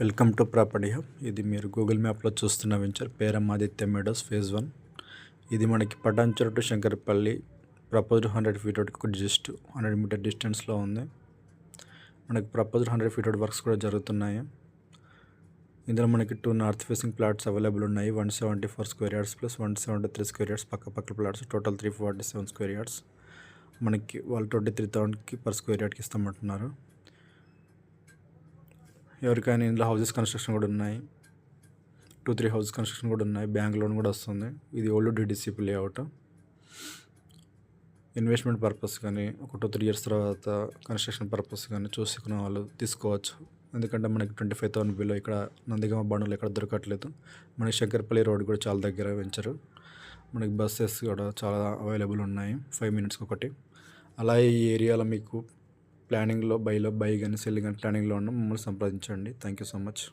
Welcome to property hub. ఇది మీరు Google మ్యాప్లో చూస్తున్న వెంచర్ పేరమాదిత్య మెడోస్ ఫేజ్ 1. ఇది మనకి Patancheru to Shankarpally proposed 100 feet రోడ్కి జస్ట్ 100 మీటర్ డిస్టెన్స్లో ఉంది. మనకి ప్రపోజ్డ్ 100 ఫీట్ రోడ్ వర్క్స్ కూడా జరుగుతున్నాయి. ఇందులో మనకి 2 నార్త్ ఫేసింగ్ ప్లాట్స్ అవైలబుల్ ఉన్నాయి. 174 square yards plus 173 square yards పక్క ప్లాట్స్, టోటల్ 347 స్క్వేర్ యార్డ్స్. మనకి వాళ్ళు 23,000కి పర్ స్క్వేర్ యార్డ్కి ఇస్తామంటున్నారు. ఎవరికైనా ఇందులో హౌసెస్ కన్స్ట్రక్షన్ కూడా ఉన్నాయి. 2-3 హౌసెస్ కన్స్ట్రక్షన్ కూడా ఉన్నాయి. బ్యాంక్ లోన్ కూడా వస్తుంది. ఇది old DDCP layout. Investment purpose కానీ ఒక 2-3 ఇయర్స్ తర్వాత కన్స్ట్రక్షన్ పర్పస్ కానీ చూసుకున్న వాళ్ళు తీసుకోవచ్చు. ఎందుకంటే మనకి 25,000 బిలో ఇక్కడ నందిగామ బండ్లు ఎక్కడ దొరకట్లేదు. మనకి శంకరపల్లి రోడ్ కూడా చాలా దగ్గర వెంచరు. మనకి బస్సెస్ కూడా చాలా అవైలబుల్ ఉన్నాయి, 5 మినిట్స్కి ఒకటి. అలాగే ఈ ఏరియాలో మీకు ప్లానింగ్లో బై కానీ సెల్ కానీ ప్లానింగ్లో ఉన్న మమ్మల్ని సంప్రదించండి. Thank you so much.